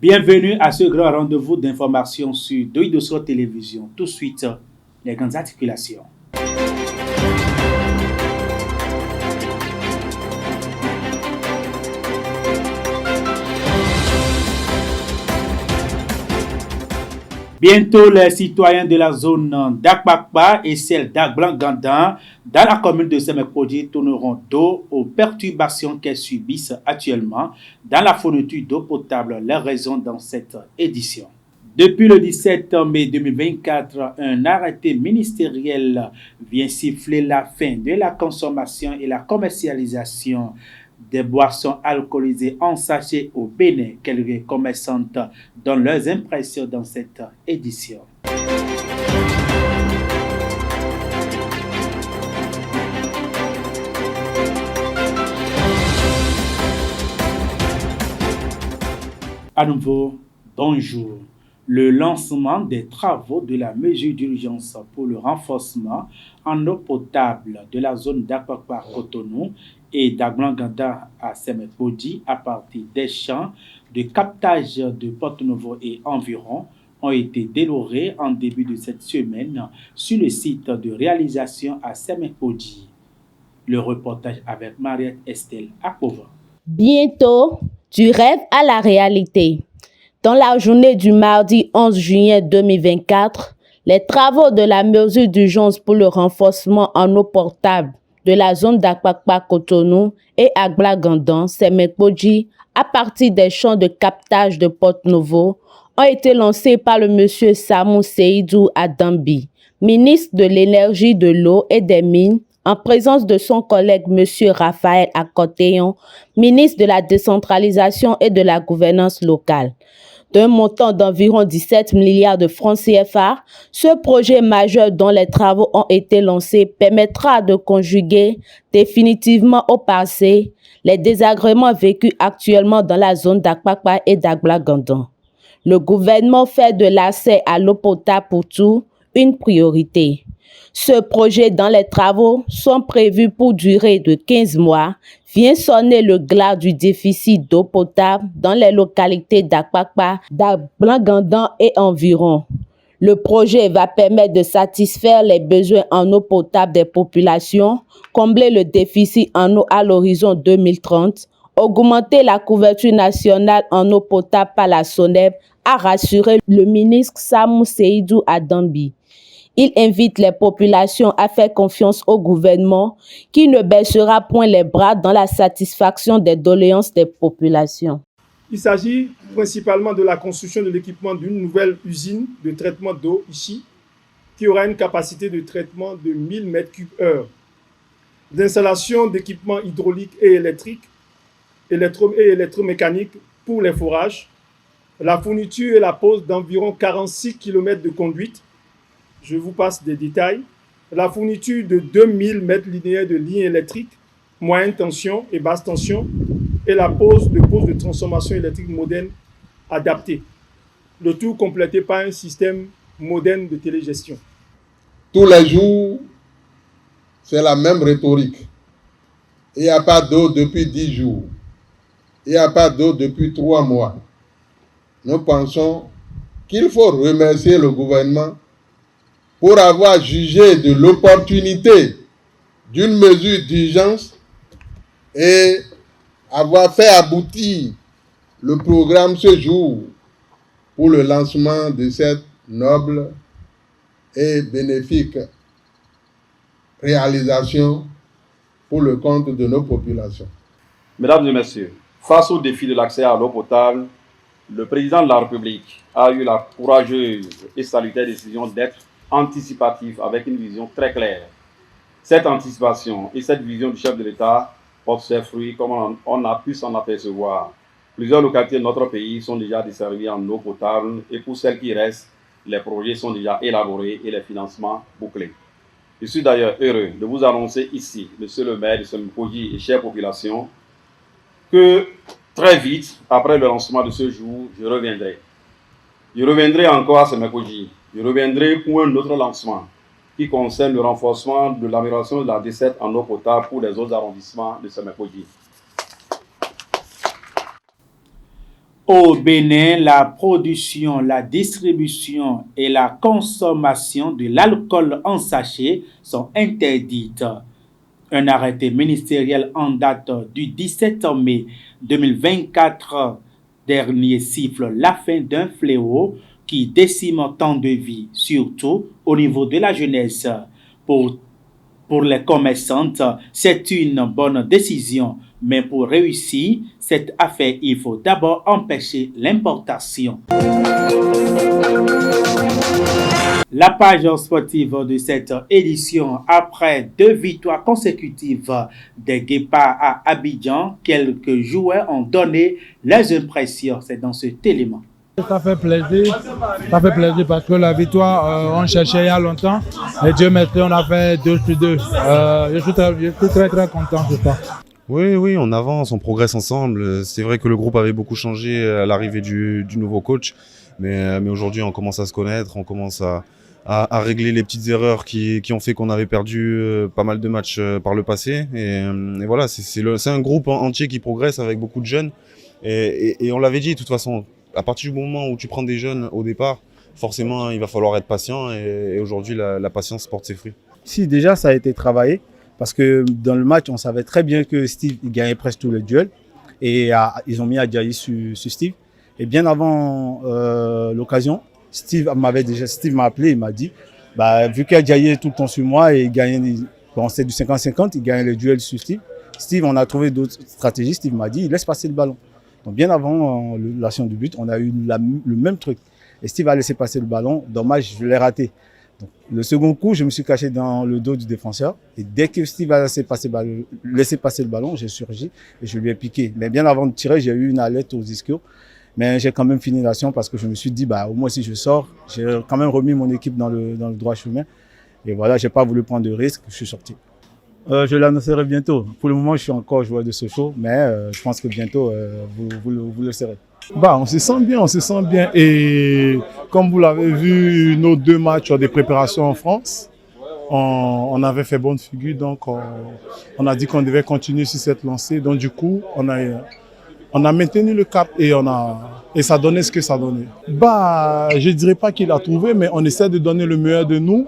Bienvenue à ce grand rendez-vous d'information sur Doïdosro Télévision. Tout de suite, les grandes articulations. Bientôt, les citoyens de la zone d'Akpakpa et celle d'Agblangandan dans la commune de Semekodi tourneront dos aux perturbations qu'elles subissent actuellement dans la fourniture d'eau potable. Les raisons dans cette édition. Depuis le 17 mai 2024, un arrêté ministériel vient siffler la fin de la consommation et la commercialisation des boissons alcoolisées en sachet au Bénin. Quelques commerçantes donnent leurs impressions dans cette édition. À nouveau, bonjour. Le lancement des travaux de la mesure d'urgence pour le renforcement en eau potable de la zone d'Akpakpa-Cotonou et d'Agblangandan à Semekodi à partir des champs de captage de Porto-Novo et environ ont été délabrés en début de cette semaine sur le site de réalisation à Semekodi. Le reportage avec Mariette Estelle Akova. Bientôt, du rêve à la réalité. Dans la journée du mardi 11 juillet 2024, les travaux de la mesure d'urgence pour le renforcement en eau potable de la zone d'Akpakpa-Cotonou et Agblangandan, Semekodi, à partir des champs de captage de Porto-Novo, ont été lancés par le monsieur Samou Seydou Adambi, ministre de l'Énergie, de l'Eau et des Mines, en présence de son collègue monsieur Raphaël Akoteyon, ministre de la Décentralisation et de la Gouvernance locale. D'un montant d'environ 17 milliards de francs CFA, ce projet majeur dont les travaux ont été lancés permettra de conjuguer définitivement au passé les désagréments vécus actuellement dans la zone d'Akpakpa et d'Agblangandan. Le gouvernement fait de l'accès à l'eau potable pour tous une priorité. Ce projet dont les travaux sont prévus pour durer de 15 mois vient sonner le glas du déficit d'eau potable dans les localités d'Akpakpa, d'Agblangandan et environ. Le projet va permettre de satisfaire les besoins en eau potable des populations, combler le déficit en eau à l'horizon 2030, augmenter la couverture nationale en eau potable par la SONEB, a rassuré le ministre Samou Seydou Adambi. Il invite les populations à faire confiance au gouvernement qui ne baissera point les bras dans la satisfaction des doléances des populations. Il s'agit principalement de la construction de l'équipement d'une nouvelle usine de traitement d'eau ici, qui aura une capacité de traitement de 1000 m3/h, d'installation d'équipements hydrauliques et électriques, et électromécaniques pour les forages, la fourniture et la pose d'environ 46 km de conduite. Je vous passe des détails. La fourniture de 2000 mètres linéaires de lignes électriques, moyenne tension et basse tension, et la pose de transformation électrique moderne adaptée. Le tout complété par un système moderne de télégestion. Tous les jours, c'est la même rhétorique. Il n'y a pas d'eau depuis 10 jours. Il n'y a pas d'eau depuis 3 mois. Nous pensons qu'il faut remercier le gouvernement pour avoir jugé de l'opportunité d'une mesure d'urgence et avoir fait aboutir le programme ce jour pour le lancement de cette noble et bénéfique réalisation pour le compte de nos populations. Mesdames et messieurs, face au défi de l'accès à l'eau potable, le président de la République a eu la courageuse et salutaire décision d'être anticipatif avec une vision très claire. Cette anticipation et cette vision du chef de l'État portent ses fruits comme on a pu s'en apercevoir. Plusieurs localités de notre pays sont déjà desservies en eau potable et pour celles qui restent, les projets sont déjà élaborés et les financements bouclés. Je suis d'ailleurs heureux de vous annoncer ici, monsieur le maire de Semekodi et chère population, que très vite, après le lancement de ce jour, je reviendrai. Je reviendrai encore à Semekodi. Je reviendrai pour un autre lancement qui concerne le renforcement de l'amélioration de la desserte en eau potable pour les autres arrondissements de Semekodi. Au Bénin, la production, la distribution et la consommation de l'alcool en sachet sont interdites. Un arrêté ministériel en date du 17 mai 2024 dernier siffle la fin d'un fléau qui décime tant de vies, surtout au niveau de la jeunesse. Pour les commerçantes, c'est une bonne décision, mais pour réussir cette affaire, il faut d'abord empêcher l'importation. La page sportive de cette édition, après 2 victoires consécutives des Guépards à Abidjan, quelques joueurs ont donné leurs impressions. C'est dans cet élément. Ça fait plaisir parce que la victoire, on cherchait il y a longtemps. Et Dieu merci, on a fait 2-2. Je suis très très content de ça. Oui, on avance, on progresse ensemble. C'est vrai que le groupe avait beaucoup changé à l'arrivée du nouveau coach. Mais aujourd'hui, on commence à se connaître, on commence à régler les petites erreurs qui ont fait qu'on avait perdu pas mal de matchs par le passé. Et voilà, c'est un groupe entier qui progresse avec beaucoup de jeunes. Et on l'avait dit, de toute façon, à partir du moment où tu prends des jeunes au départ, forcément, il va falloir être patient. Et aujourd'hui, la patience porte ses fruits. Si, déjà, ça a été travaillé. Parce que dans le match, on savait très bien que Steve gagnait presque tous les duels. Et ils ont mis Adjaye sur Steve. Et bien avant l'occasion, Steve m'a appelé, il m'a dit, vu qu'Adjaye est tout le temps sur moi et il gagnait, c'est du 50-50, il gagnait les duels sur Steve. Steve, on a trouvé d'autres stratégies. Steve m'a dit, il laisse passer le ballon. Donc bien avant l'action du but, on a eu le même truc. Et Steve a laissé passer le ballon. Dommage, je l'ai raté. Donc, le second coup, je me suis caché dans le dos du défenseur. Et dès que Steve a laissé passer le ballon, j'ai surgi et je lui ai piqué. Mais bien avant de tirer, j'ai eu une alerte aux ischios. Mais j'ai quand même fini l'action parce que je me suis dit, au moins si je sors, j'ai quand même remis mon équipe dans le droit chemin. Et voilà, j'ai pas voulu prendre de risque, je suis sorti. Je l'annoncerai bientôt. Pour le moment, je suis encore joueur de Sochaux, mais je pense que bientôt, vous le serez. On se sent bien. Et comme vous l'avez vu, nos 2 matchs des préparations en France, on avait fait bonne figure, donc on a dit qu'on devait continuer sur cette lancée. Donc du coup, on a maintenu le cap et ça donnait ce que ça donnait. Je dirais pas qu'il a trouvé, mais on essaie de donner le meilleur de nous.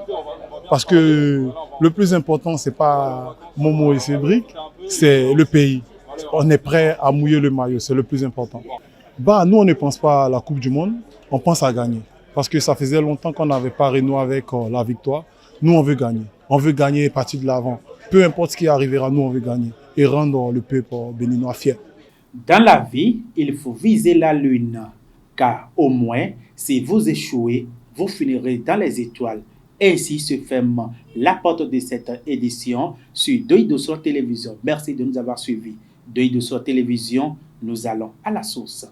Parce que le plus important, c'est pas Momo et Cédric, c'est le pays. On est prêt à mouiller le maillot, c'est le plus important. Nous, on ne pense pas à la Coupe du Monde, on pense à gagner. Parce que ça faisait longtemps qu'on n'avait pas renoué avec la victoire. Nous, on veut gagner. On veut gagner et partir de l'avant. Peu importe ce qui arrivera, nous, on veut gagner. Et rendre le peuple béninois fier. Dans la vie, il faut viser la lune. Car au moins, si vous échouez, vous finirez dans les étoiles. Ainsi se ferme la porte de cette édition sur Deuil de Soir Télévision. Merci de nous avoir suivis. Deuil de Soir Télévision, nous allons à la source.